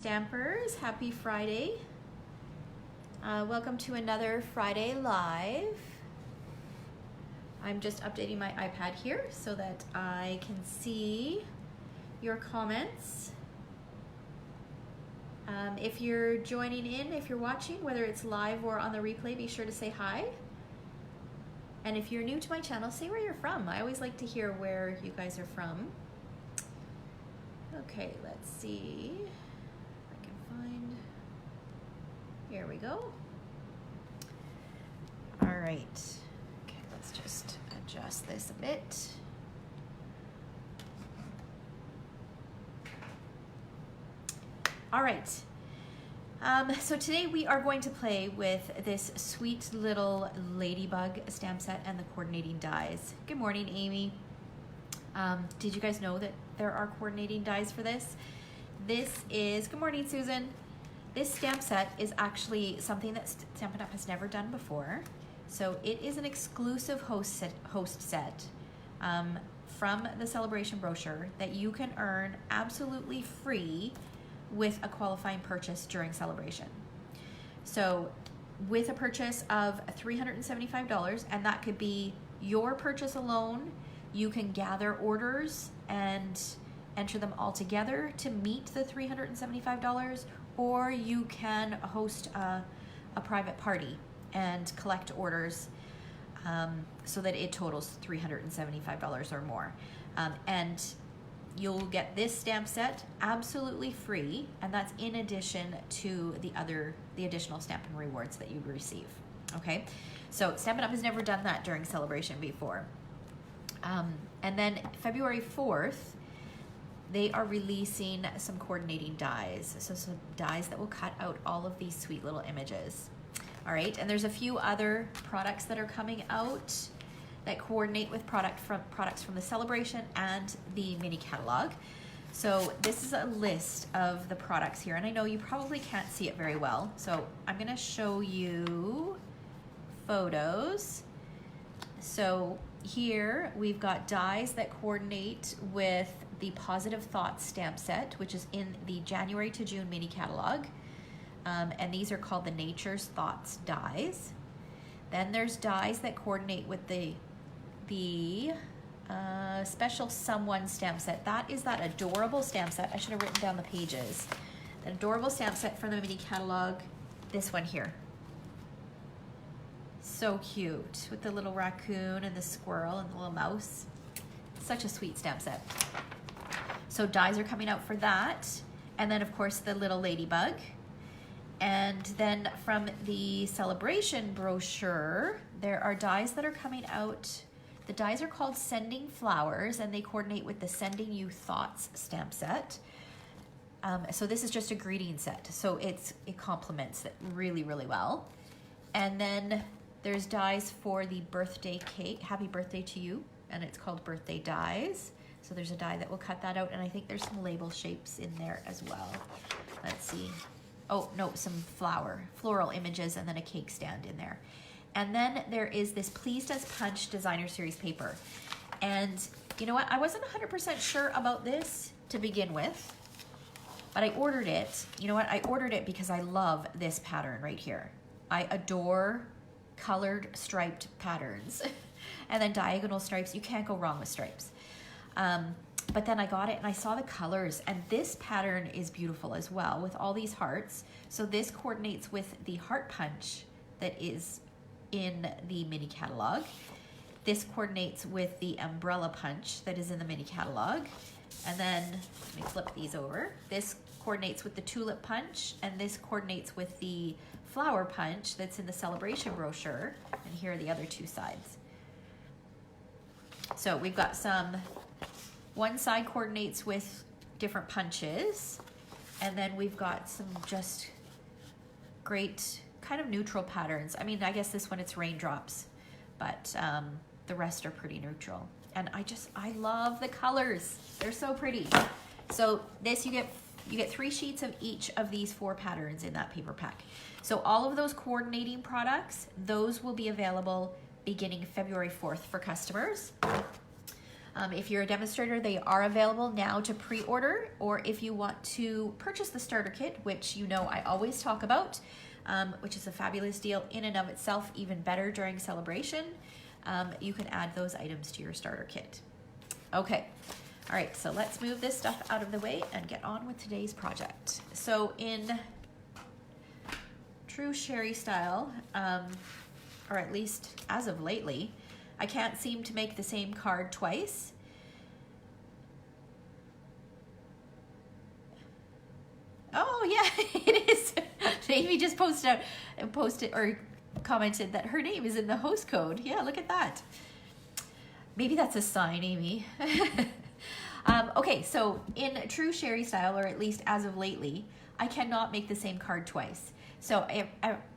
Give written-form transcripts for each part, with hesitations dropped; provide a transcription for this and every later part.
Stampers, happy Friday. Welcome to another Friday Live. I'm just updating my iPad here so that I can see your comments. If you're joining in, if you're watching, whether it's live or on the replay, be sure to say hi. And if you're new to my channel, say where you're from. I always like to hear where you guys are from. Okay, let's see. Here we go. All right. Okay, let's just adjust this a bit. All right. So today we are going to play with this sweet little ladybug stamp set and the coordinating dies. Good morning, Amy. Did you guys know that there are coordinating dies for this? This is, good morning, Susan. This stamp set is actually something that Stampin' Up! Has never done before. So it is an exclusive host set from the celebration brochure that you can earn absolutely free with a qualifying purchase during celebration. So with a purchase of $375, and that could be your purchase alone, you can gather orders and enter them all together to meet the $375, or you can host a private party and collect orders so that it totals $375 or more. And you'll get this stamp set absolutely free, and that's in addition to the additional Stampin' Rewards that you receive. Okay, so Stampin' Up! Has never done that during celebration before. And then February 4th, they are releasing some coordinating dies. So some dies that will cut out all of these sweet little images. All right, and there's a few other products that are coming out that coordinate with products from the celebration and the mini catalog. So this is a list of the products here, and I know you probably can't see it very well. So I'm gonna show you photos. So here we've got dies that coordinate with the Positive Thoughts stamp set, which is in the January to June mini catalog. And these are called the Nature's Thoughts dies. Then there's dies that coordinate with the Special Someone stamp set. That is that adorable stamp set. I should have written down the pages. That adorable stamp set from the mini catalog. This one here. So cute, with the little raccoon and the squirrel and the little mouse. Such a sweet stamp set. So dies are coming out for that. And then of course the Little Ladybug. And then from the celebration brochure, there are dies that are coming out. The dies are called Sending Flowers, and they coordinate with the Sending You Thoughts stamp set. So this is just a greeting set. So it complements it really, really well. And then there's dies for the birthday cake, Happy Birthday to You, and it's called Birthday Dies. So there's a die that will cut that out, and I think there's some label shapes in there as well. Let's see. Oh, no, some floral images, and then a cake stand in there. And then there is this Pleased as Punch Designer Series paper. And you know what? I wasn't 100% sure about this to begin with, but I ordered it. You know what? I ordered it because I love this pattern right here. I adore colored striped patterns. And then diagonal stripes. You can't go wrong with stripes. But then I got it and I saw the colors, and this pattern is beautiful as well with all these hearts. So this coordinates with the heart punch that is in the mini catalog. This coordinates with the umbrella punch that is in the mini catalog. And then, let me flip these over. This coordinates with the tulip punch, and this coordinates with the flower punch that's in the celebration brochure. And here are the other two sides. So we've got one side coordinates with different punches, and then we've got some just great kind of neutral patterns. I mean, I guess this one it's raindrops, but the rest are pretty neutral. And I love the colors. They're so pretty. So this, you get 3 sheets of each of these 4 patterns in that paper pack. So all of those coordinating products, those will be available beginning February 4th for customers. If you're a demonstrator, they are available now to pre-order, or if you want to purchase the starter kit, which you know I always talk about, which is a fabulous deal in and of itself, even better during celebration, you can add those items to your starter kit. Okay, all right, so let's move this stuff out of the way and get on with today's project. So in true Sherry style, or at least as of lately, I can't seem to make the same card twice. Oh yeah, it is. Amy just posted or commented that her name is in the host code. Yeah, look at that. Maybe that's a sign, Amy. Okay, so in true Sherry style, or at least as of lately, I cannot make the same card twice. So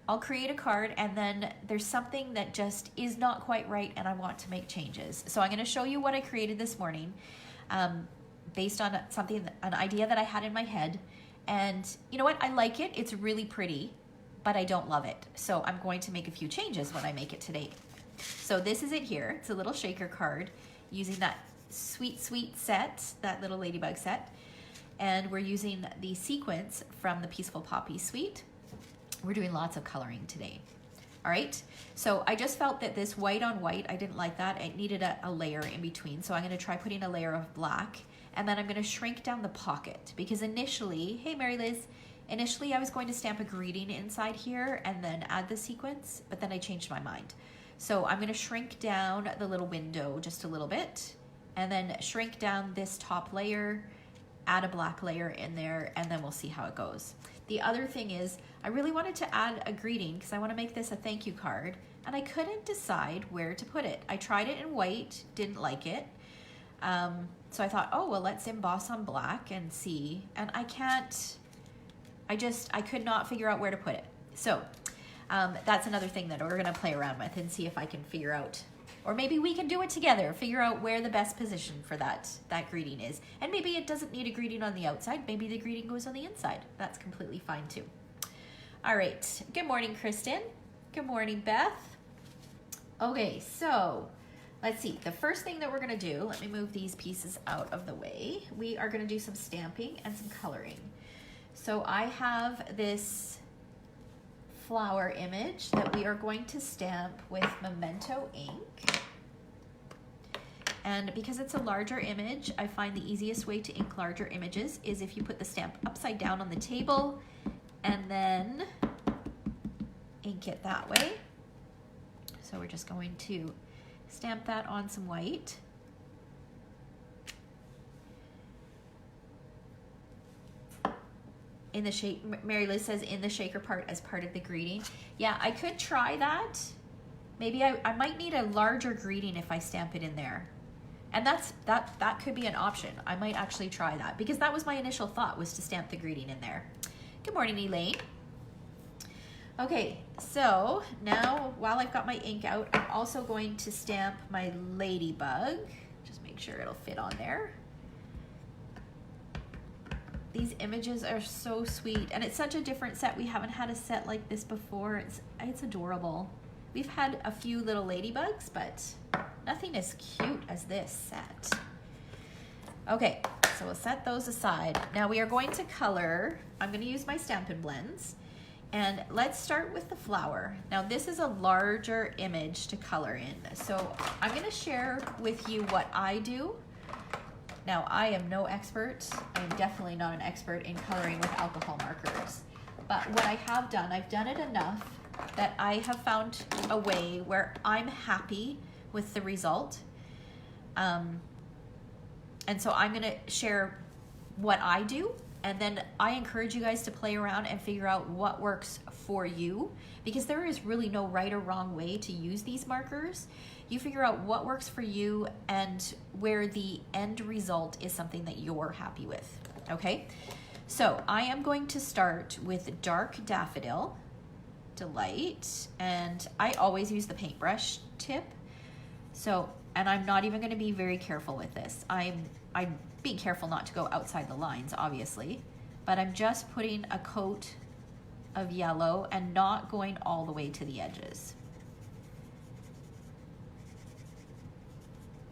I'll create a card and then there's something that just is not quite right and I want to make changes. So I'm going to show you what I created this morning based on an idea that I had in my head. And you know what? I like it. It's really pretty, but I don't love it. So I'm going to make a few changes when I make it today. So this is it here. It's a little shaker card using that sweet set, that Little Ladybug set. And we're using the sequence from the Peaceful Poppy suite. We're doing lots of coloring today. All right, so I just felt that this white on white, I didn't like that. It needed a layer in between. So I'm gonna try putting a layer of black, and then I'm gonna shrink down the pocket because initially, hey Mary Liz, initially I was going to stamp a greeting inside here and then add the sequence, but then I changed my mind. So I'm gonna shrink down the little window just a little bit, and then shrink down this top layer, add a black layer in there, and then we'll see how it goes. The other thing is, I really wanted to add a greeting because I want to make this a thank you card, and I couldn't decide where to put it. I tried it in white, didn't like it. So I thought, oh, well, let's emboss on black and see. And I could not figure out where to put it. So that's another thing that we're going to play around with and see if I can figure out, or maybe we can do it together, figure out where the best position for that greeting is. And maybe it doesn't need a greeting on the outside. Maybe the greeting goes on the inside. That's completely fine too. All right, good morning, Kristen. Good morning, Beth. Okay, so let's see. The first thing that we're gonna do, let me move these pieces out of the way. We are gonna do some stamping and some coloring. So I have this flower image that we are going to stamp with Memento ink. And because it's a larger image, I find the easiest way to ink larger images is if you put the stamp upside down on the table and then ink it that way. So we're just going to stamp that on some white. In the shake, Mary Liz says in the shaker part as part of the greeting. Yeah, I could try that. Maybe I might need a larger greeting if I stamp it in there. And that could be an option. I might actually try that because that was my initial thought, was to stamp the greeting in there. Good morning, Elaine. Okay, so now while I've got my ink out, I'm also going to stamp my ladybug. Just make sure it'll fit on there. These images are so sweet, and it's such a different set. We haven't had a set like this before. It's adorable. We've had a few little ladybugs, but nothing as cute as this set. Okay, so we'll set those aside. Now we are going to color. I'm going to use my Stampin' Blends, and let's start with the flower. Now this is a larger image to color in, so I'm going to share with you what I do. Now, I am no expert. I am definitely not an expert in coloring with alcohol markers. But what I have done, I've done it enough that I have found a way where I'm happy with the result. And so I'm gonna share what I do, and then I encourage you guys to play around and figure out what works for you, because there is really no right or wrong way to use these markers. You figure out what works for you and where the end result is something that you're happy with, okay? So I am going to start with Dark Daffodil, Delight, and I always use the paintbrush tip. So, and I'm not even gonna be very careful with this. I'm being careful not to go outside the lines, obviously, but I'm just putting a coat of yellow and not going all the way to the edges.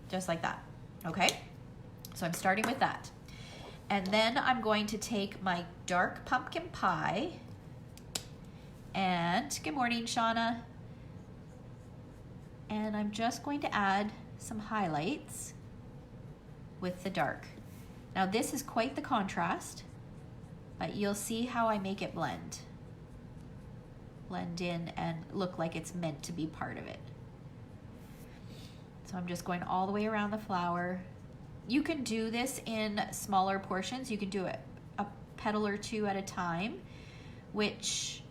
Just like that. Okay, so I'm starting with that. And then I'm going to take my dark pumpkin pie and, good morning, Shauna. And I'm just going to add some highlights with the dark. Now this is quite the contrast, but you'll see how I make it blend in and look like it's meant to be part of it. So I'm just going all the way around the flower. You can do this in smaller portions. You can do it a petal or two at a time, which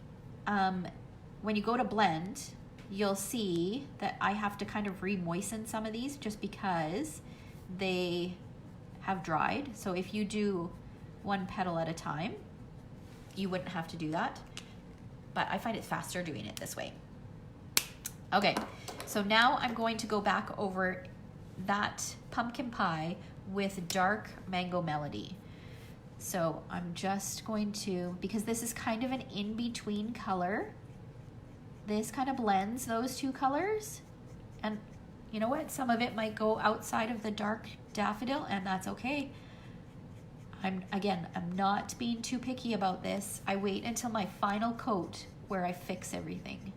when you go to blend, you'll see that I have to kind of re-moisten some of these just because they have dried. So if you do one petal at a time, you wouldn't have to do that. But I find it faster doing it this way. Okay, so now I'm going to go back over that pumpkin pie with dark mango melody. So I'm just going to, because this is kind of an in-between color, this kind of blends those two colors. And you know what? Some of it might go outside of the dark daffodil, and that's okay. I'm not being too picky about this. I wait until my final coat where I fix everything.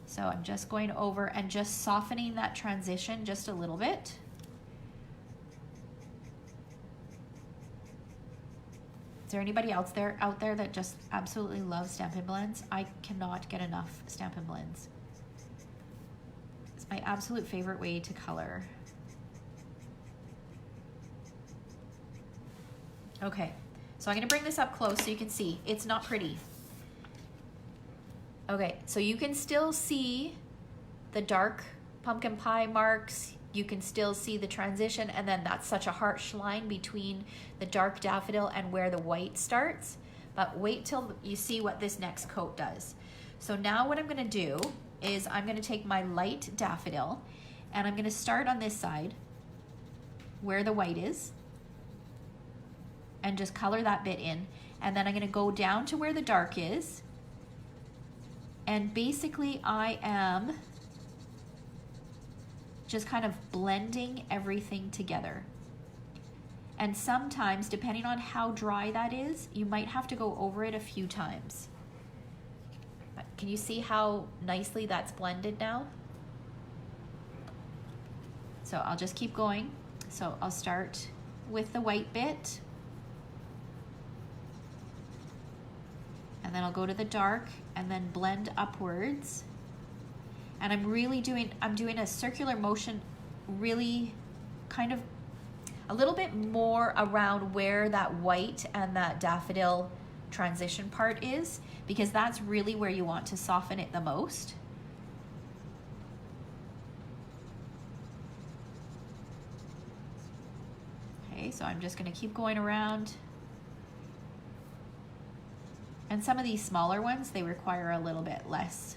So I'm just going over and just softening that transition just a little bit. Is there anybody out there that just absolutely loves Stampin' Blends? I cannot get enough Stampin' Blends. It's my absolute favorite way to color. Okay, so I'm gonna bring this up close so you can see. It's not pretty. Okay, so you can still see the dark pumpkin pie marks. You can still see the transition, and then that's such a harsh line between the dark daffodil and where the white starts. But wait till you see what this next coat does. So now what I'm gonna do is I'm gonna take my light daffodil and I'm gonna start on this side where the white is and just color that bit in. And then I'm gonna go down to where the dark is. And basically I am just kind of blending everything together. And sometimes, depending on how dry that is, you might have to go over it a few times. Can you see how nicely that's blended now? So I'll just keep going. So I'll start with the white bit. And then I'll go to the dark and then blend upwards. And I'm doing a circular motion, really kind of a little bit more around where that white and that daffodil transition part is, because that's really where you want to soften it the most. Okay, so I'm just gonna keep going around. And some of these smaller ones, they require a little bit less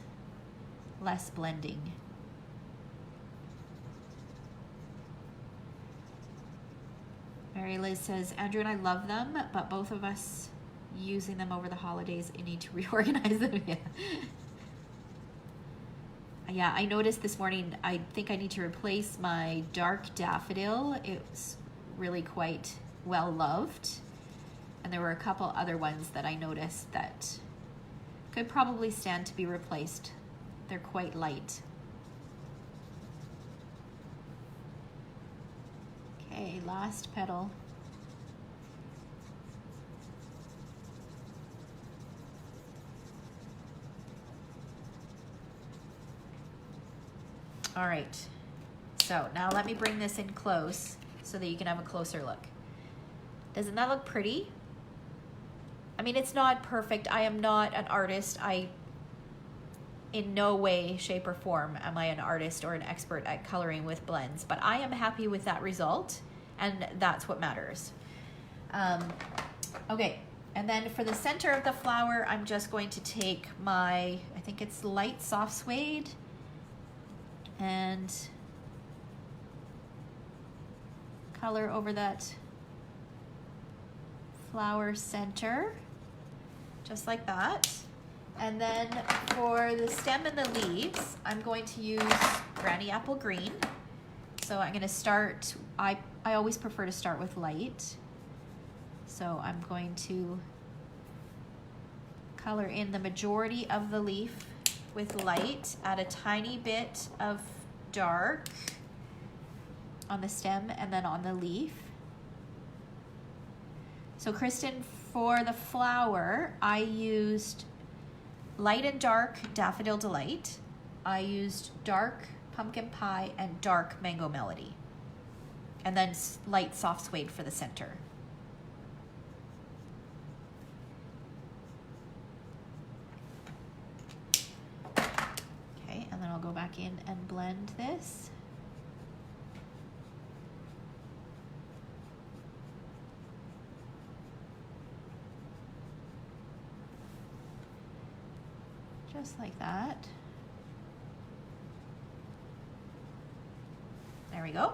blending. Mary Liz says, Andrew and I love them, but both of us using them over the holidays, I need to reorganize them. Yeah, I noticed this morning, I think I need to replace my dark daffodil. It's really quite well loved. And there were a couple other ones that I noticed that could probably stand to be replaced. They're quite light. Okay, last petal. All right, so now let me bring this in close so that you can have a closer look. Doesn't that look pretty? I mean, it's not perfect. I am not an artist. In no way, shape, or form am I an artist or an expert at coloring with blends, but I am happy with that result, and that's what matters. Okay, and then for the center of the flower, I'm just going to take my, I think it's light soft suede, and color over that flower center, just like that. And then for the stem and the leaves, I'm going to use Granny Apple Green. So So I'm gonna start, I always prefer to start with light. So I'm going to color in the majority of the leaf with light, add a tiny bit of dark on the stem and then on the leaf. So Kristen, for the flower, I used light and dark Daffodil Delight. I used dark Pumpkin Pie and dark Mango Melody. And then light Soft Suede for the center. Okay, and then I'll go back in and blend this. Just like that. There we go.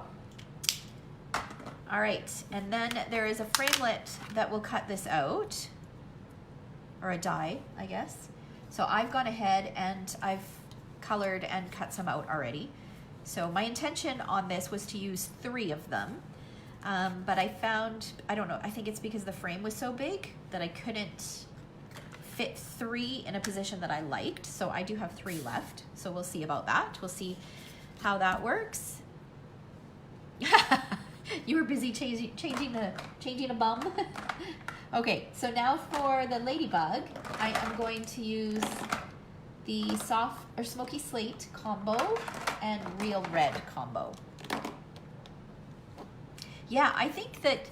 All right, and then there is a framelit that will cut this out, or a die, I guess. So I've gone ahead and I've colored and cut some out already. So my intention on this was to use 3 of them, but I found, I don't know, I think it's because the frame was so big that I couldn't fit 3 in a position that I liked. So I do have 3 left. So we'll see about that. We'll see how that works. You were busy changing a bum. Okay, so now for the ladybug, I am going to use the soft or smoky slate combo and real red combo. Yeah, I think that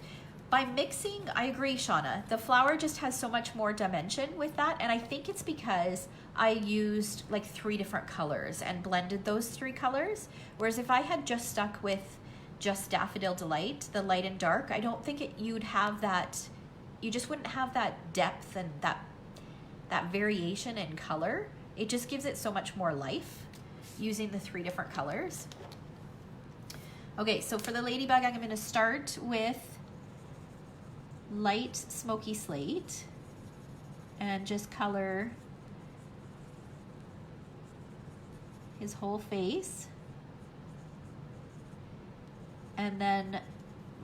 by mixing, I agree, Shauna, the flower just has so much more dimension with that, and I think it's because I used like 3 different colors and blended those 3 colors, whereas if I had just stuck with just Daffodil Delight, the light and dark, I don't think you'd have that, you just wouldn't have that depth and that variation in color. It just gives it so much more life using the 3 different colors. Okay, so for the ladybug, I'm going to start with light smoky slate and just color his whole face. And then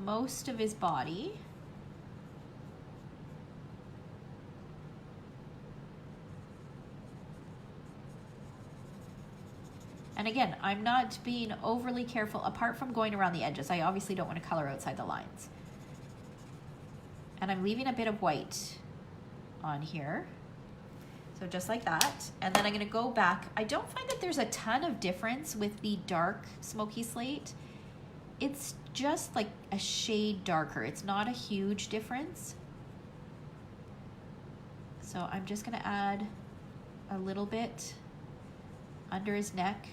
most of his body. And again, I'm not being overly careful, apart from going around the edges. I obviously don't want to color outside the lines. And I'm leaving a bit of white on here. So just like that. And then I'm going to go back. I don't find that there's a ton of difference with the dark smoky slate. It's just like a shade darker. It's not a huge difference. So I'm just going to add a little bit under his neck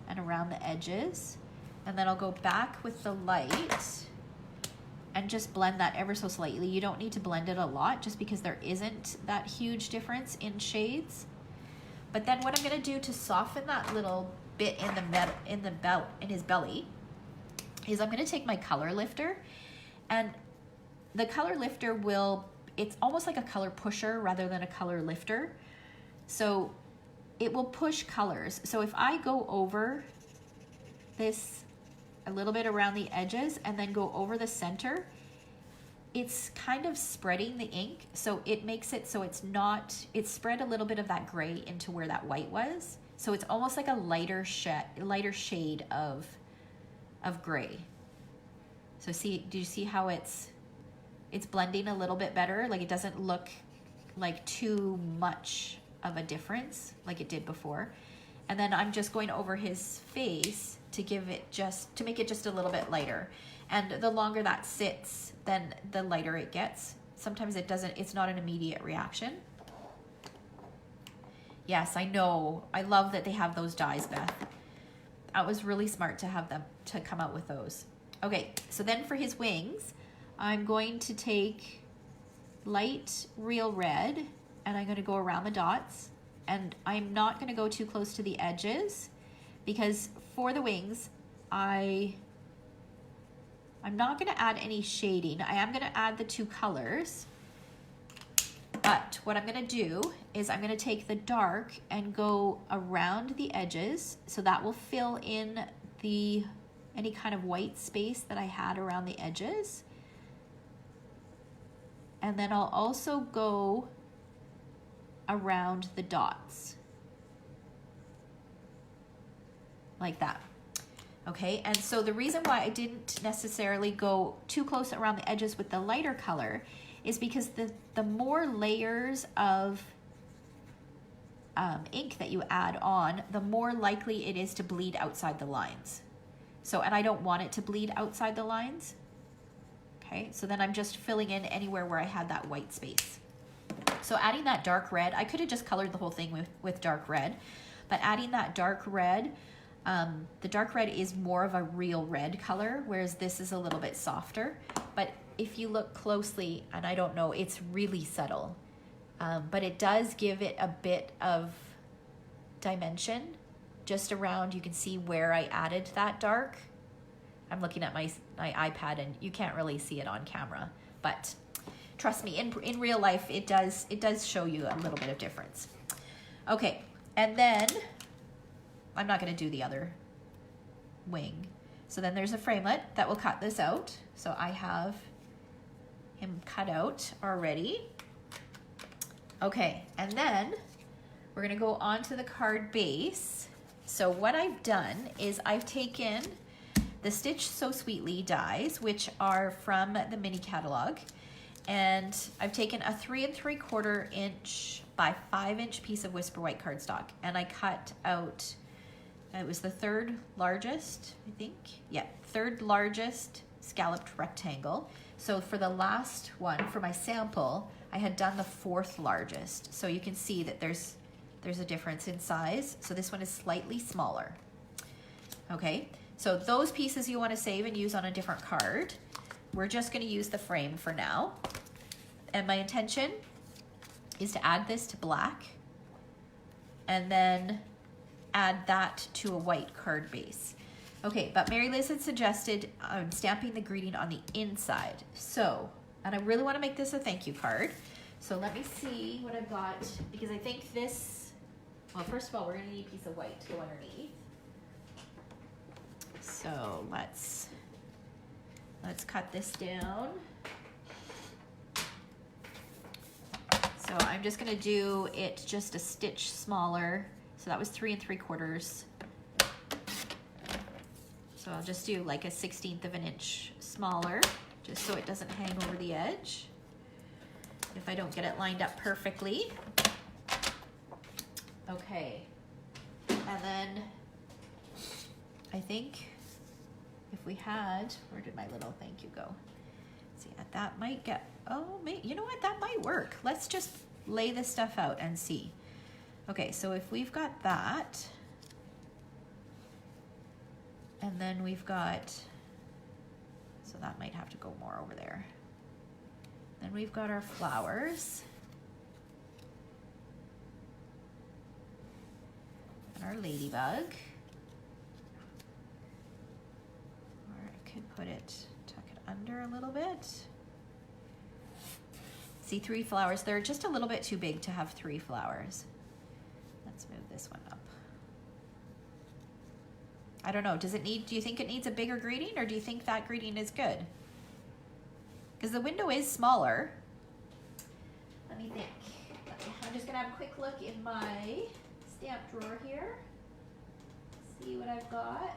and around the edges. And then I'll go back with the light and just blend that ever so slightly. You don't need to blend it a lot just because there isn't that huge difference in shades. But then what I'm going to do to soften that little bit in his belly is I'm going to take my color lifter, and the color lifter it's almost like a color pusher rather than a color lifter. So it will push colors. So if I go over this a little bit around the edges and then go over the center, it's kind of spreading the ink. So it makes it so it's spread a little bit of that gray into where that white was. So it's almost like a lighter shade of gray. So do you see how it's blending a little bit better? Like it doesn't look like too much of a difference like it did before. And then I'm just going over his face to make it just a little bit lighter. And the longer that sits, then the lighter it gets. Sometimes it's not an immediate reaction. Yes, I know. I love that they have those dyes, Beth. That was really smart to have them to come out with those. Okay, so then for his wings, I'm going to take light real red and I'm going to go around the dots, and I'm not going to go too close to the edges because for the wings, I'm not going to add any shading. I am going to add the 2 colors, but what I'm going to do is I'm going to take the dark and go around the edges, so that will fill in the any kind of white space that I had around the edges. And then I'll also go around the dots. Like that. Okay, and so the reason why I didn't necessarily go too close around the edges with the lighter color is because the more layers of ink that you add on, the more likely it is to bleed outside the lines. So, and I don't want it to bleed outside the lines. Okay, so then I'm just filling in anywhere where I had that white space. So adding that dark red, I could have just colored the whole thing with dark red, but adding that dark red, the dark red is more of a real red color, whereas this is a little bit softer. But if you look closely, and I don't know, it's really subtle, but it does give it a bit of dimension just around. You can see where I added that dark. I'm looking at my iPad and you can't really see it on camera, but trust me, in real life, it does show you a little bit of difference. Okay, and then I'm not gonna do the other wing. So then there's a framelit that will cut this out. So I have him cut out already. Okay, and then we're gonna go on to the card base. So what I've done is I've taken the Stitch So Sweetly dies, which are from the mini catalog, and I've taken a 3 3/4 inch by 5 inch piece of Whisper White cardstock, and I cut out, it was the third largest, I think, yeah, third largest scalloped rectangle. So for the last one, for my sample, I had done the 4th largest. So you can see that there's a difference in size. So this one is slightly smaller. Okay, so those pieces you want to save and use on a different card. We're just going to use the frame for now. And my intention is to add this to black and then add that to a white card base. Okay, but Mary Liz had suggested stamping the greeting on the inside. So, and I really want to make this a thank you card. So let me see what I've got, because I think this, well, first of all, we're going to need a piece of white to go underneath. So let's cut this down. So I'm just going to do it just a stitch smaller. So that was 3 3/4. So I'll just do like a 1/16 of an inch smaller, just so it doesn't hang over the edge if I don't get it lined up perfectly. Okay, and then I think if we had, where did my little thank you go? Let's see, that might get, oh, you know what, that might work. Let's just lay this stuff out and see. Okay, so if we've got that, and then we've got, so that might have to go more over there. Then we've got our flowers. And our ladybug. Or I could put it, tuck it under a little bit. See, 3 flowers. They're just a little bit too big to have 3 flowers. Let's move this one up. I don't know, do you think it needs a bigger greeting, or do you think that greeting is good? Because the window is smaller. Let me think. I'm just gonna have a quick look in my stamp drawer here. See what I've got.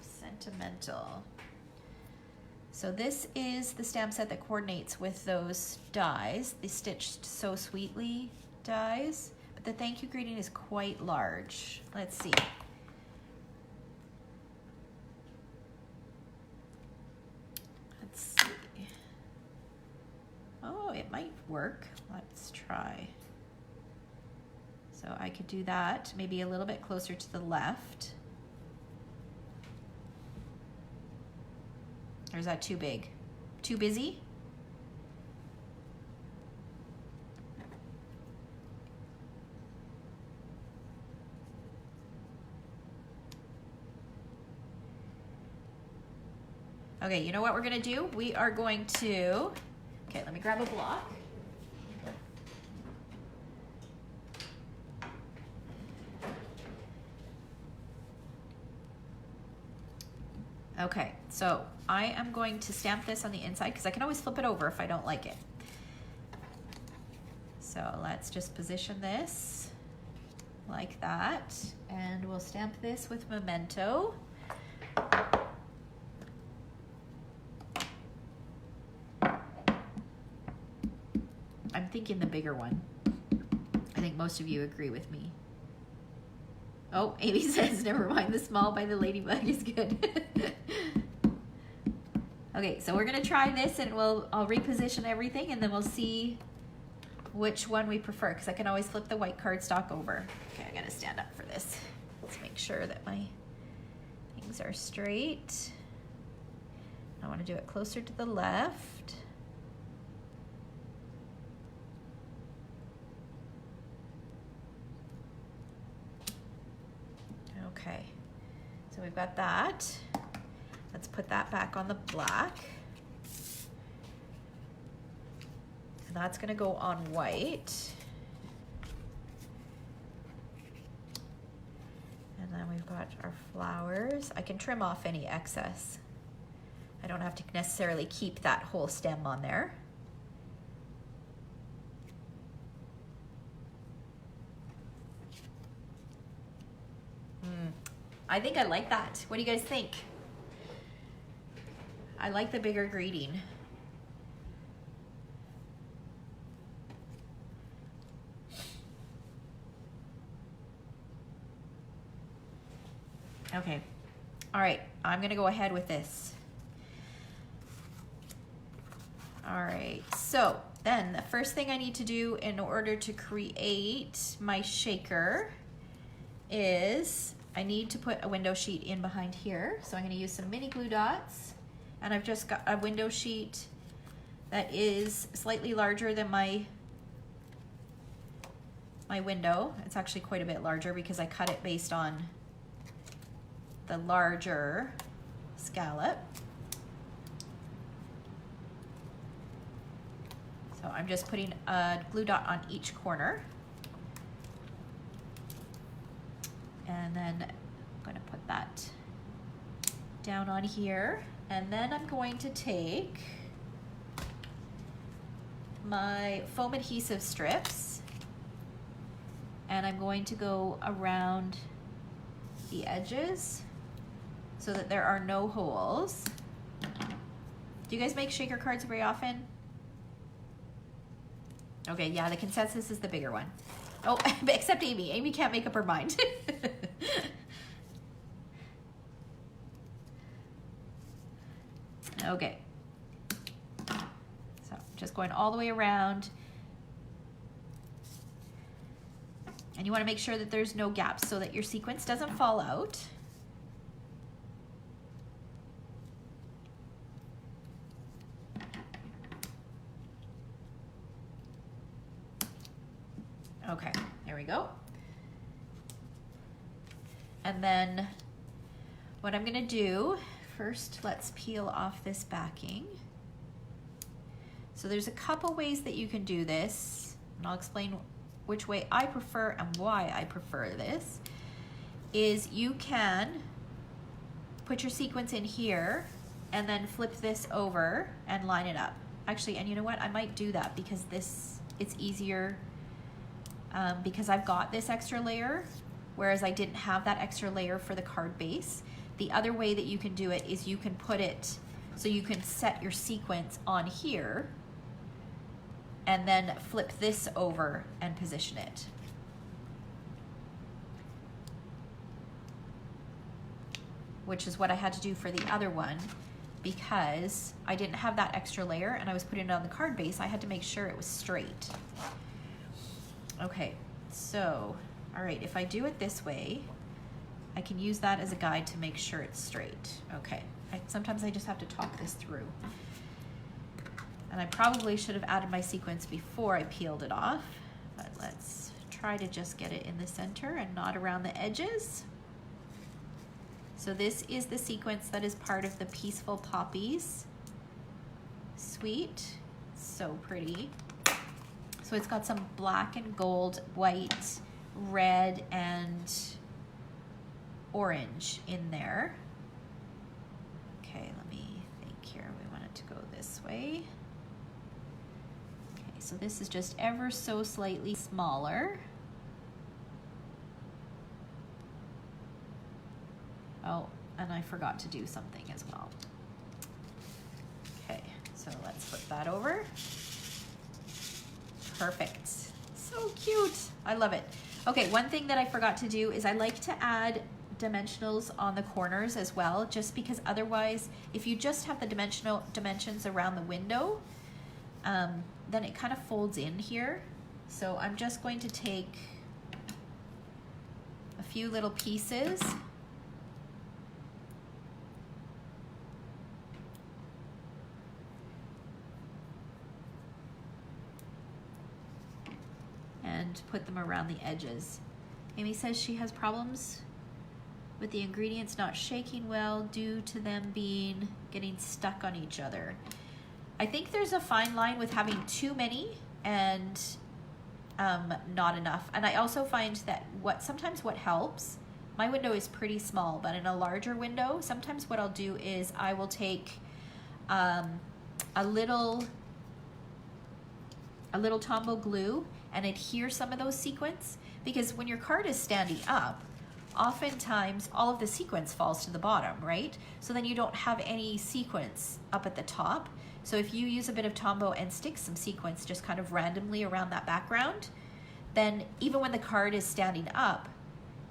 Sentimental. So this is the stamp set that coordinates with those dies, the Stitched So Sweetly dies. But the thank you greeting is quite large. Let's see. Let's see. Oh, it might work. Let's try. So I could do that, maybe a little bit closer to the left. Or is that too big? Too busy? Okay, you know what we're gonna do? We are going to, okay, let me grab a block. Okay, so I am going to stamp this on the inside because I can always flip it over if I don't like it. So let's just position this like that, and we'll stamp this with Memento. I'm thinking the bigger one. I think most of you agree with me. Oh, Amy says, never mind, the small by the Ladybug is good. Okay, so we're gonna try this and I'll reposition everything and then we'll see which one we prefer, because I can always flip the white cardstock over. Okay, I gotta stand up for this. Let's make sure that my things are straight. I wanna do it closer to the left. Okay, so we've got that. Let's put that back on the black. And that's gonna go on white. And then we've got our flowers. I can trim off any excess. I don't have to necessarily keep that whole stem on there. I think I like that. What do you guys think? I like the bigger greeting. Okay, all right, I'm gonna go ahead with this. All right, so then the first thing I need to do in order to create my shaker is I need to put a window sheet in behind here. So I'm gonna use some mini glue dots, and I've just got a window sheet that is slightly larger than my window. It's actually quite a bit larger because I cut it based on the larger scallop. So I'm just putting a glue dot on each corner. And then I'm going to put that down on here. And then I'm going to take my foam adhesive strips and I'm going to go around the edges so that there are no holes. Do you guys make shaker cards very often? Okay, yeah, the consensus is the bigger one. Oh, except Amy. Amy can't make up her mind. Okay. So just going all the way around. And you want to make sure that there's no gaps so that your sequence doesn't fall out. Okay, there we go. And then what I'm gonna do, first let's peel off this backing. So there's a couple ways that you can do this, and I'll explain which way I prefer and why I prefer this. Is you can put your sequence in here and then flip this over and line it up. Actually, and you know what? I might do that because it's easier because I've got this extra layer, whereas I didn't have that extra layer for the card base. The other way that you can do it is you can put it, so you can set your sequence on here and then flip this over and position it. Which is what I had to do for the other one because I didn't have that extra layer and I was putting it on the card base. I had to make sure it was straight. Okay, so, all right, if I do it this way, I can use that as a guide to make sure it's straight. Okay, sometimes I just have to talk this through. And I probably should have added my sequence before I peeled it off, but let's try to just get it in the center and not around the edges. So this is the sequence that is part of the Peaceful Poppies suite. So pretty. So it's got some black and gold, white, red, and orange in there. this way. Okay, so this is just ever so slightly smaller. Oh, and I forgot to do something as well. Okay, so let's flip that over. Perfect. So cute. I love it. Okay, one thing that I forgot to do is I like to add dimensionals on the corners as well, just because otherwise, if you just have the dimensions around the window, then it kind of folds in here. So I'm just going to take a few little pieces and put them around the edges. Amy says she has problems with the ingredients not shaking well due to them getting stuck on each other. I think there's a fine line with having too many and not enough. And I also find that sometimes what helps, my window is pretty small, but in a larger window, sometimes what I'll do is I will take a little Tombow glue and adhere some of those sequins, because when your card is standing up, oftentimes all of the sequence falls to the bottom, right? So then you don't have any sequence up at the top. So if you use a bit of Tombow and stick some sequence just kind of randomly around that background, then even when the card is standing up,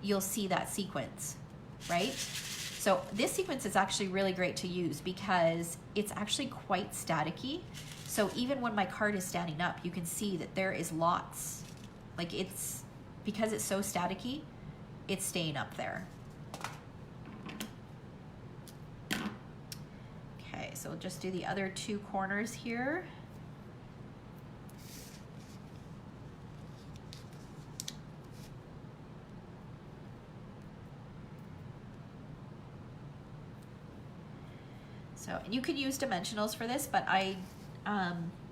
you'll see that sequence, right? So this sequence is actually really great to use because it's actually quite staticky. So even when my card is standing up, you can see that there is lots. Like because it's so staticky, it's staying up there. Okay, so we'll just do the other two corners here. So, and you could use dimensionals for this, but I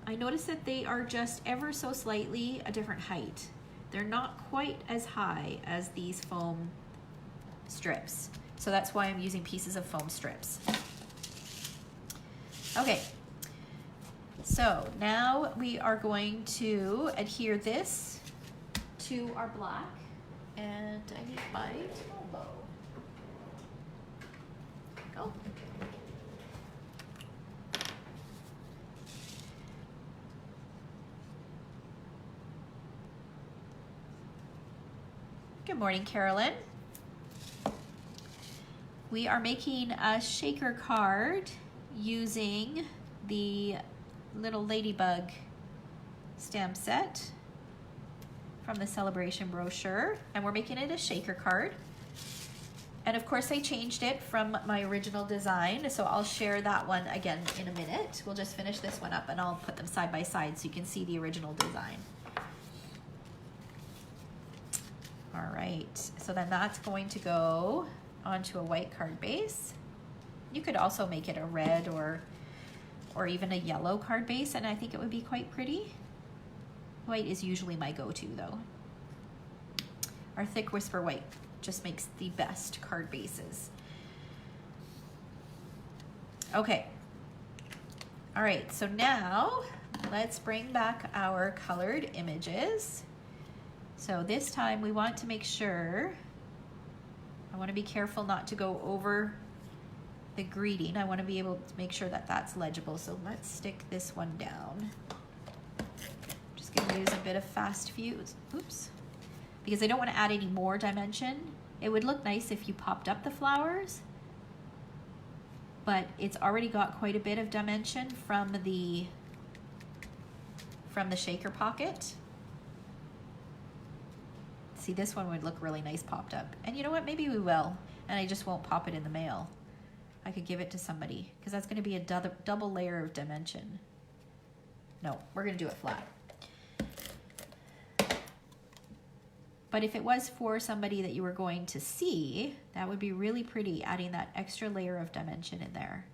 noticed that they are just ever so slightly a different height. They're not quite as high as these foam strips. So that's why I'm using pieces of foam strips. Okay, so now we are going to adhere this to our black, and I need my Tombow. Go. Good morning, Carolyn. We are making a shaker card using the Little Ladybug stamp set from the celebration brochure, and we're making it a shaker card. And of course I changed it from my original design, so I'll share that one again in a minute. We'll just finish this one up and I'll put them side by side so you can see the original design. All right, so then that's going to go onto a white card base. You could also make it a red or even a yellow card base, and I think it would be quite pretty. White is usually my go-to though. Our thick whisper white just makes the best card bases. Okay. All right, so now let's bring back our colored images. So this time we want to make sure, I want to be careful not to go over the greeting. I want to be able to make sure that that's legible. So let's stick this one down. Just going to use a bit of fast fuse, oops, because I don't want to add any more dimension. It would look nice if you popped up the flowers, but it's already got quite a bit of dimension from the shaker pocket. See, this one would look really nice popped up. And you know what, maybe we will, and I just won't pop it in the mail. I could give it to somebody, because that's gonna be a double layer of dimension. No, we're gonna do it flat. But if it was for somebody that you were going to see, that would be really pretty, adding that extra layer of dimension in there.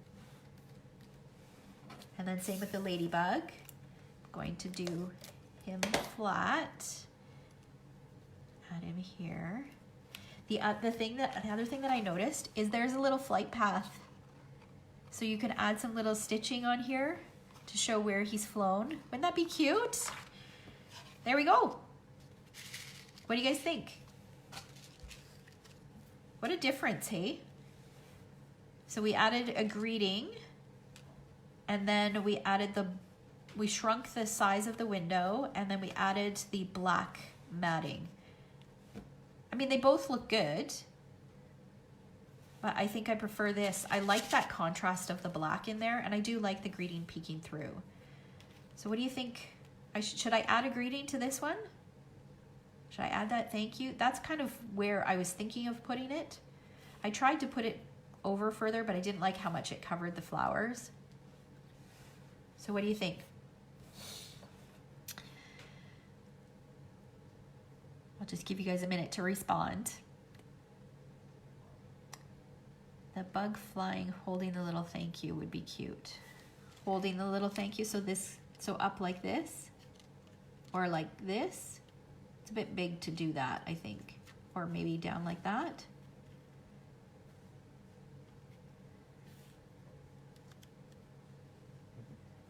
And then same with the ladybug. I'm going to do him flat. Add him here. The other thing that I noticed is there's a little flight path. So you can add some little stitching on here to show where he's flown. Wouldn't that be cute? There we go. What do you guys think? What a difference, hey? So we added a greeting, and then we shrunk the size of the window, and then we added the black matting. I mean, they both look good, but I think I prefer this. I like that contrast of the black in there, and I do like the greeting peeking through. So what do you think? Should I add a greeting to this one? Should I add that thank you? That's kind of where I was thinking of putting it. I tried to put it over further, but I didn't like how much it covered the flowers. So what do you think? I'll just give you guys a minute to respond. The bug flying, holding the little thank you would be cute. Holding the little thank you, so up like this, or like this. It's a bit big to do that, I think. Or maybe down like that.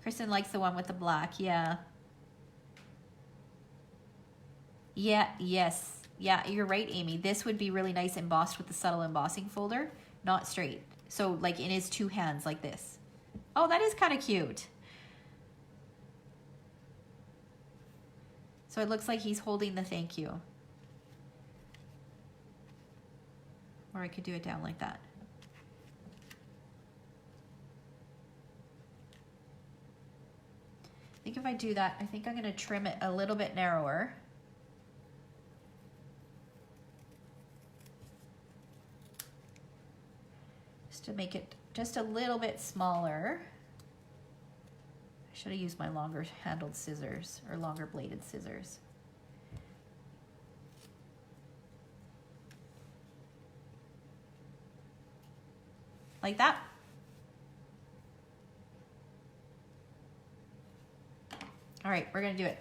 Kristen likes the one with the black, yeah. Yeah, yes. Yeah, you're right, Amy. This would be really nice embossed with the subtle embossing folder, not straight. So like in his two hands like this. Oh, that is kind of cute. So it looks like he's holding the thank you. Or I could do it down like that. I think if I do that, I think I'm going to trim it a little bit narrower. Just to make it just a little bit smaller. I should have used my longer handled scissors or longer bladed scissors. Like that. All right, we're gonna do it.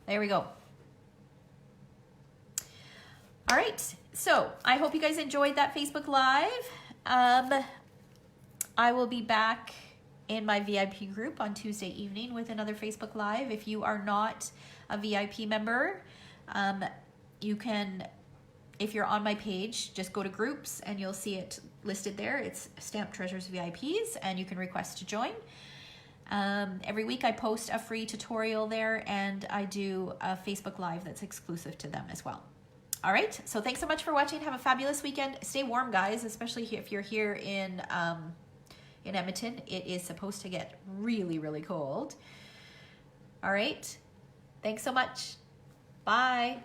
There we go. All right, so I hope you guys enjoyed that Facebook Live. I will be back in my VIP group on Tuesday evening with another Facebook Live. If you are not a VIP member, you can, if you're on my page, just go to groups and you'll see it listed there. It's Stamp Treasures VIPs, and you can request to join. Every week I post a free tutorial there, and I do a Facebook Live that's exclusive to them as well. All right, so thanks so much for watching. Have a fabulous weekend. Stay warm, guys, especially if you're here in Edmonton. It is supposed to get really, really cold. All right, thanks so much. Bye.